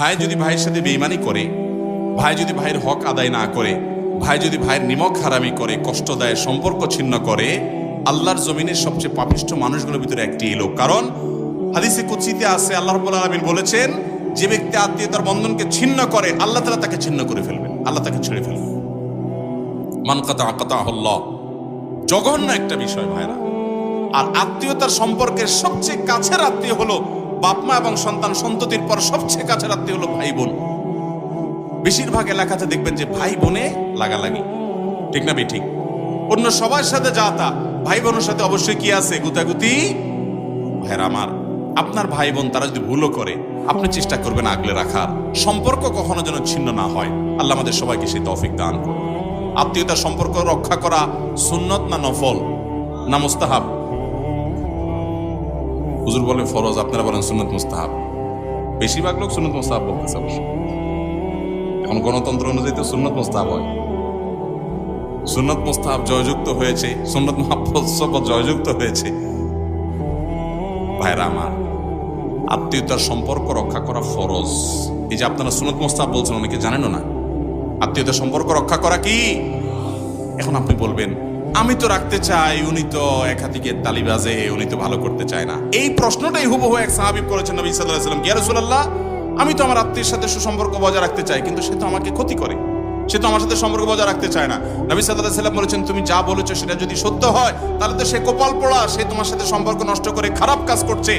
ভাই যদি ভাইয়ের সাথে বেঈমানি করে, ভাই যদি ভাইয়ের হক আদায় না করে, ভাই যদি ভাইয়ের নিমক হারামি করে, কষ্ট দেয়, সম্পর্ক ছিন্ন করে, আল্লাহর জমিনের সবচেয়ে পাপিষ্ঠ মানুষগুলোর ভিতরে একটি লোক। কারণ হাদিসে কুদসিতে আছে, আল্লাহ রাব্বুল আলামিন বলেছেন, যে ব্যক্তি আত্মীয়তার বন্ধনকে ছিন্ন করে আল্লাহ তাআলা তাকে ছিন্ন করে ফেলবেন, আল্লাহ তাকে ছেড়ে ফেলবেন। মান কাতাআ কাতাআহুল্লাহ, জঘন্য একটা বিষয় ভাইরা। আর আত্মীয়তার সম্পর্কের সবচেয়ে কাছের আত্মীয় হলো বাপ মা এবং সন্তান সন্ততির পর সবচেয়ে কাছের আত্মীয় হলো ভাই বোন। বেশিরভাগ এলাকাতে দেখবেন যে ভাই বোনে লাগালাগি, ঠিক না ঠিক? অন্য সবার সাথে যা তা, ভাই বোনের সাথে অবশ্যই কি আছে, গুতাগুতি। ভাইরা আমার, আপনার ভাই বোন তারা যদি ভুলও করে, আপনি চেষ্টা করবেন আগলে রাখার, সম্পর্ক কখনো যেন ছিন্ন না হয়। আল্লাহ আমাদের সবাইকে সেই তৌফিক দান করুন। আত্মীয়তার সম্পর্ক রক্ষা করা সুন্নত না নফল না মুস্তাহাব? হুজুর বলে ফরজ, আপনারা বলেন সুন্নত মুস্তাহাব। বেশিরভাগ লোক সুন্নত মুস্তাহাব বলতেছে। অবশ্য এখন গণতন্ত্র অনুযায়ী তো সুন্নত মুস্তাহাব হয়। সুন্নত মুস্তাহাব জয়যুক্ত হয়েছে, সুন্নত মুহাব্বত জয়যুক্ত হয়েছে। ভাইরা আমার, আত্মীয়তার সম্পর্ক রক্ষা করা ফরজ। এই যে আপনারা সুন্নত মুস্তাহাব বলছেন, অনেকে জানেনও না আত্মীয়তার সম্পর্ক রক্ষা করা কি। এখন আপনি বলবেন, আমি তো রাখতে চাই, উনি তো এক হাতে গিয়ে তালি বাজে, উনি তো ভালো করতে চায় না। এই প্রশ্নটাই হুবহু এক সাহাবী করেছেন নবী সাল্লাল্লাহু আলাইহি ওয়াসাল্লাম, ইয়া রাসূলুল্লাহ, আমি তো আমার আত্মীয়ের সাথে সুসম্পর্ক বজায় রাখতে চাই, কিন্তু সে তো আমাকে ক্ষতি করে, সে তো আমার সাথে সম্পর্ক বজায় রাখতে চায় না। নবী সাল্লাল্লাহু আলাইহি ওয়াসাল্লাম বলেছেন, তুমি যা বলেছো সেটা যদি সত্য হয়, তাহলে তো সে কপাল পোড়া, সে তোমার সাথে সম্পর্ক নষ্ট করে খারাপ কাজ করছে।